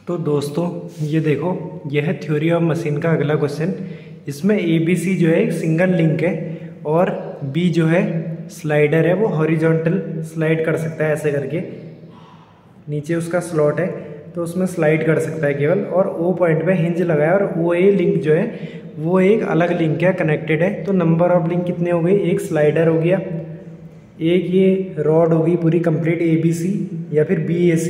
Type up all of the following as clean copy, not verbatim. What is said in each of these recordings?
तो दोस्तों ये देखो, यह है थ्योरी ऑफ मशीन का अगला क्वेश्चन। इसमें ABC जो है एक सिंगल लिंक है और B जो है स्लाइडर है, वो हॉरिजॉन्टल स्लाइड कर सकता है ऐसे करके, नीचे उसका स्लॉट है तो उसमें स्लाइड कर सकता है केवल, और O पॉइंट पे हिंज लगाया, और OA लिंक जो है वो एक अलग लिंक है, कनेक्टेड है। तो नंबर ऑफ लिंक कितने हो गए, एक स्लाइडर हो गया, एक ये रॉड हो गई पूरी कंप्लीट ABC या फिर BAC,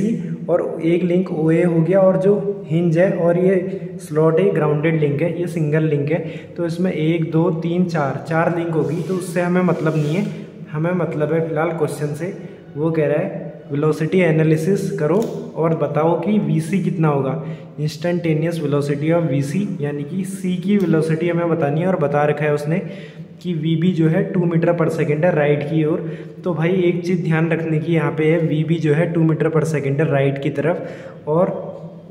और एक लिंक OA हो गया, और जो हिंज है और ये स्लॉट है ग्राउंडेड लिंक है, ये सिंगल लिंक है। तो इसमें 1 2 3 4 लिंक होगी। तो उससे हमें मतलब नहीं है, हमें मतलब है फिलहाल क्वेश्चन से। वो कह रहा है वेलोसिटी एनालिसिस करो और बताओ कि VC कितना होगा, इंस्टेंटेनियस वेलोसिटी ऑफ VC, यानी कि C की वेलोसिटी हमें बतानी है। और बता रखा है उसने कि VB जो है 2 मीटर पर सेकेंड है राइट की ओर। तो भाई एक चीज़ ध्यान रखने की यहाँ पे है, VB जो है 2 मीटर पर सेकेंड है राइट की तरफ, और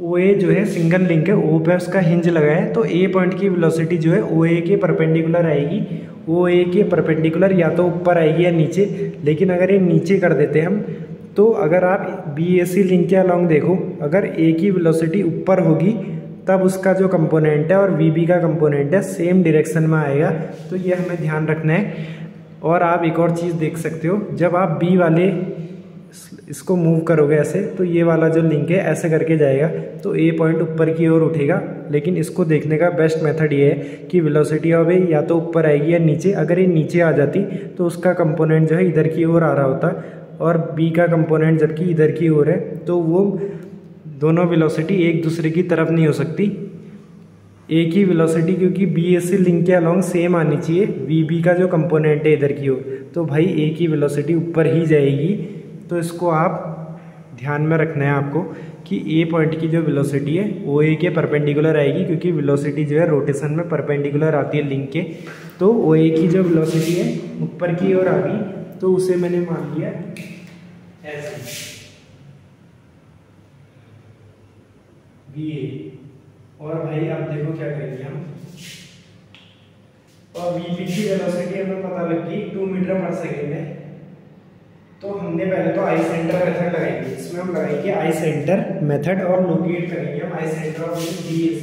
OA जो है सिंगल लिंक है, O पे उसका हिंज लगा है। तो A पॉइंट की वेलोसिटी जो है OA के परपेंडिकुलर आएगी, OA के परपेंडिकुलर या तो ऊपर आएगी या नीचे। लेकिन अगर ये नीचे कर देते हम, तो अगर आप BAC लिंक के अलॉन्ग देखो, अगर A की वेलोसिटी ऊपर होगी तब उसका जो कंपोनेंट है और VB का कंपोनेंट है सेम डायरेक्शन में आएगा। तो ये हमें ध्यान रखना है। और आप एक और चीज़ देख सकते हो, जब आप B वाले इसको मूव करोगे ऐसे, तो ये वाला जो लिंक है ऐसे करके जाएगा, तो A पॉइंट ऊपर की ओर उठेगा। लेकिन इसको देखने का बेस्ट मेथड ये है कि वेलोसिटी ऑफ A या तो ऊपर आएगी या नीचे। अगर ये नीचे आ जाती तो उसका कंपोनेंट जो है इधर की ओर आ रहा होता, और B का कंपोनेंट जबकि इधर की ओर है, तो वो दोनों वेलोसिटी एक दूसरे की तरफ नहीं हो सकती। एक ही वेलोसिटी, क्योंकि BAC लिंक के अलॉन्ग सेम आनी चाहिए VB का जो कंपोनेंट है इधर की ओर, तो भाई एक ही वेलोसिटी ऊपर ही जाएगी। तो इसको आप ध्यान में रखना है आपको कि A पॉइंट की जो वेलोसिटी है OA के परपेंडिकुलर आएगी, क्योंकि वेलोसिटी जो है रोटेशन में परपेंडिकुलर आती है लिंक के। तो OA की जो वेलोसिटी है ऊपर की ओर आ गई, तो उसे मैंने मान लिया ऐसे BA। और भाई आप देखो क्या करेंगे हम, और VB की वेलोसिटी हमें पता लग गई 2 मीटर पर सेकेंड है। तो हमने पहले तो आई सेंटर मेथड लगाएंगे, इसमें हम लगाएंगे आई सेंटर मेथड और लोकेट करेंगे हम आई सेंटर ऑफ BAC।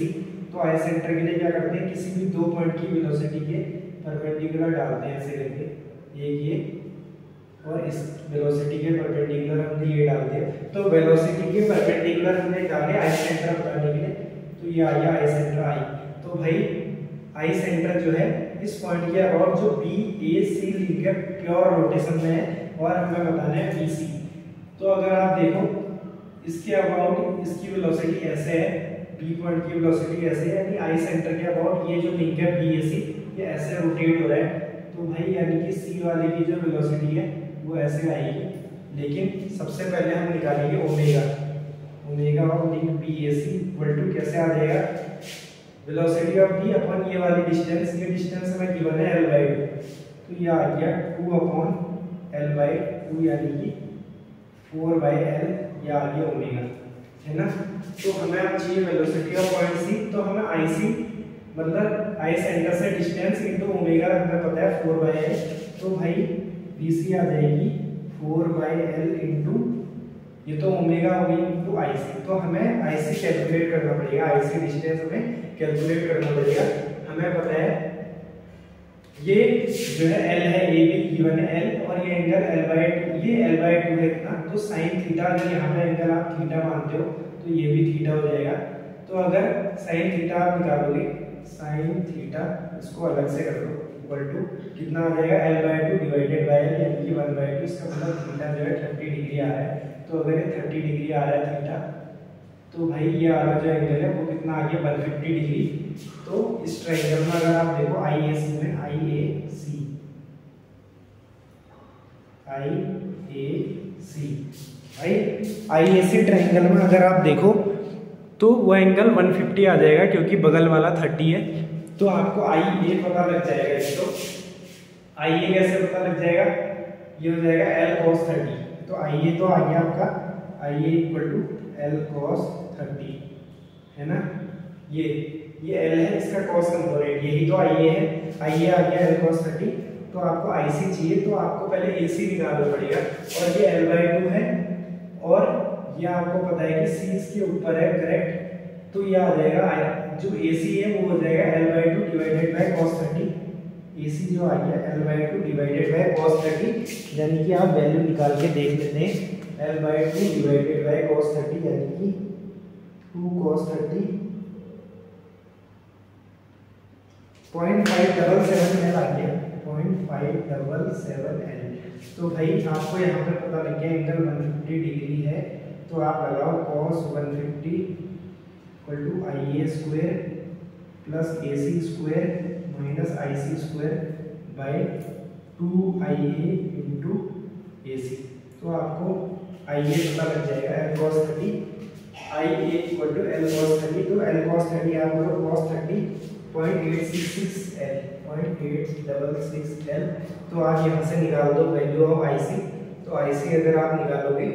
तो आई सेंटर के लिए क्या करते हैं, किसी भी 2 पॉइंट की वेलोसिटी के परपेंडिकुलर डालते हैं ऐसे करके, एक ये और इस वेलोसिटी के परपेंडिकुलर हमने ये डाल दिया। तो वेलोसिटी के परपेंडिकुलर हमने डाले आई सेंटर बताने के लिए, तो ये आ गया आई सेंटर आई। तो भाई आई सेंटर जो है इस पॉइंट के अबाउट जो BAC लिंक है प्योर रोटेशन में है, और हमें बताना है BC। तो अगर आप देखो इसके अबाउट इसकी वेलोसिटी ऐसे है, B पॉइंट की वेलोसिटी ऐसे है, यानी आई सेंटर के अबाउट ये जो लिंक है BAC ये ऐसे रोटेट हो रहा है। तो भाई यानी कि C वाले की जो वेलोसिटी है वो ऐसे आएगी। लेकिन सबसे पहले हम निकालेंगे omega of link BAC equal to कैसे आ जाएगा, वेलोसिटी ऑफ B अपॉन ये वाली डिस्टेंस, ये डिस्टेंस हमें गिवन है L/2, तो ये आ गया 2 अपॉन L/2 यानी कि 4/L, ये आ गया ओमेगा, है ना। तो हमें अब चाहिए वेलोसिटी ऑफ पॉइंट C, तो हमें IC मतलब आई सेंटर से डिस्टेंस इनटू ओमेगा हमें पता है 4/L। तो भाई BC आ जाएगी 4/L इनटू ये तो ओमेगा हो गई इनटू IC। तो हमें IC कैलकुलेट करना पड़ेगा, IC डिस्टेंस हमें कैलकुलेट करना पड़ेगा। हमें पता है ये जो है L है, A भी गिवन है L, और ये एंगल L/2, ये L/2 है इतना। तो sin थीटा, अगर यहाँ पे एंगल आप थीटा मानते हो तो ये भी थीटा हो जाएगा। तो अगर sin थीटा आप निकालोगे, sin थीटा इसको अलग से कर दो, इक्वल टू कितना आ जाएगा L/2 डिवाइडेड बाय L, यानी कि 1/2। इसका मतलब थीटा जो है 30 डिग्री आ रहा है। तो अगर ये 30 डिग्री आ रहा है थीटा, तो भाई ये वाला जो एंगल है वो कितना आ गया 150 डिग्री। तो इस ट्रायंगल में अगर आप देखो IAC में IAC ट्रायंगल में अगर आप देखो तो वो एंगल 150 आ जाएगा, क्योंकि बगल वाला 30 है। तो आपको IA पता लग जाएगा। तो IA कैसे पता लग जाएगा, ये हो जाएगा L cos 30। तो IA तो आ गया आपका IA equal to L cos 30, है ना। ये L है, इसका cos कंपोनेंट, यही तो IA है। IA आ गया L cos 30। तो आपको IC चाहिए, तो आपको पहले AC निकालना पड़ेगा, और ये L/2 है और ये आपको पता है कि सी इसके ऊपर है, करेक्ट। तो ये आ जाएगा जो AC है वो हो जाएगा L/2 divided by cos 30। AC जो आ गया L/2 डिवाइडेड बाय cos 30, यानी कि आप वैल्यू निकाल के देख लेते हैं। L/2 डिवाइडेड बाय cos 30 यानी कि 2 cos 30 0.577L आ गया, 0.577L। तो भाई आपको यहाँ पे पता लग गया एंगल 150 डिग्री है, तो आप लगाओ cos 150 equal to IA square plus AC square minus IC square by 2IA into AC। तो आपको IA पता लग जाएगा L cos 30, IA equal to L cos 30। तो L cos 30 आप करो cos 30 0.866L, 0.866L। तो आप यहाँ से निकाल दो वैल्यू ऑफ IC। तो IC अगर आप निकालोगे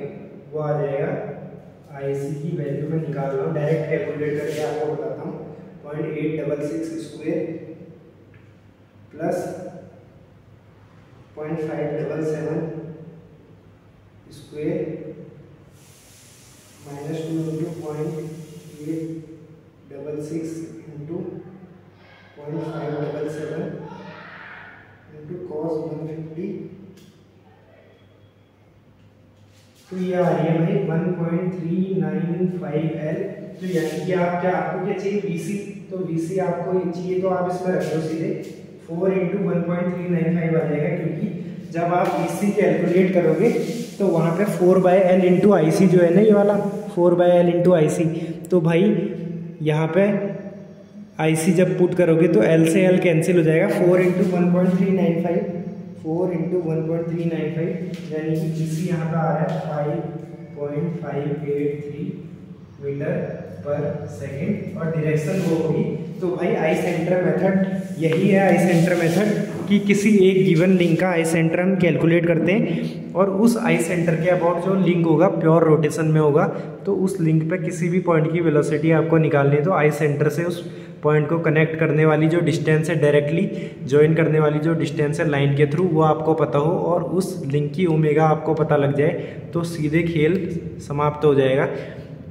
वो आ जाएगा, IC की वैल्यू में निकाल रहा हूँ, डायरेक्ट कैलकुलेट करके आपको बताता हूँ। 0.866 square plus 0.577 square minus 2 into 0.866 into 0.577 into cos 150। तो ये आ रही है भाई 1.395L। तो यानी कि आप क्या, आपको क्या चाहिए VC, तो VC आपको चाहिए तो आप इसमें रख दो सीधे 4 इंटू 1.395 आ जाएगा, क्योंकि जब आप VC कैलकुलेट करोगे तो वहाँ पे 4/L इंटू IC जो है ना, ये वाला 4/L इंटू IC। तो भाई यहाँ पे IC जब पुट करोगे तो L से L कैंसिल हो जाएगा, 4 इंटू 1.395, 4 इंटू 1.395 यानी कि GC यहाँ पे आ रहा है 5.583 मीटर पर सेकेंड, और डायरेक्शन वो होगी। तो भाई आई सेंटर मेथड यही है, आई सेंटर मेथड कि किसी एक गिवन लिंक का आई सेंटर हम कैलकुलेट करते हैं, और उस आई सेंटर के अबाउट जो लिंक होगा प्योर रोटेशन में होगा, तो उस लिंक पे किसी भी पॉइंट की वेलोसिटी आपको निकालनी है। तो आई सेंटर से उस पॉइंट को कनेक्ट करने वाली जो डिस्टेंस है, डायरेक्टली ज्वाइन करने वाली जो डिस्टेंस है लाइन के थ्रू, वो आपको पता हो और उस लिंक की ओमेगा आपको पता लग जाए, तो सीधे खेल समाप्त हो जाएगा।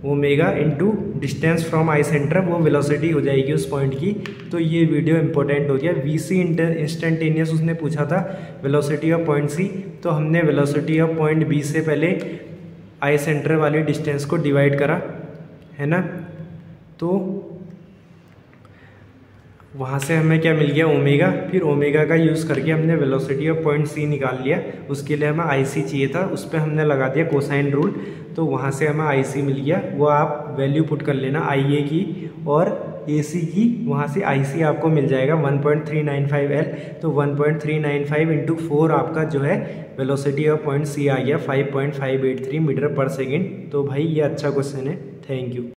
Omega into distance from I centre, वो वेलोसिटी हो जाएगी उस पॉइंट की। तो ये वीडियो इंपॉर्टेंट हो गया। VC इंस्टेंटेनियस उसने पूछा था वेलोसिटी ऑफ पॉइंट C, तो हमने वेलोसिटी ऑफ पॉइंट B से पहले आई सेंटर वाली डिस्टेंस को डिवाइड करा, है ना। तो वहाँ से हमें क्या मिल गया, ओमेगा। फिर ओमेगा का यूज़ करके हमने वेलोसिटी ऑफ पॉइंट C निकाल लिया। उसके लिए हमें IC चाहिए था, उस पर हमने लगा दिया कोसाइन रूल, तो वहाँ से हमें IC मिल गया। वो आप वैल्यू पुट कर लेना IA की और AC की, वहाँ से IC आपको मिल जाएगा 1.395L। तो 1.395 इंटू 4 आपका जो है वेलोसिटी ऑफ पॉइंट C आ गया 5.583 मीटर पर सेकेंड। तो भाई ये अच्छा क्वेश्चन है। Thank you.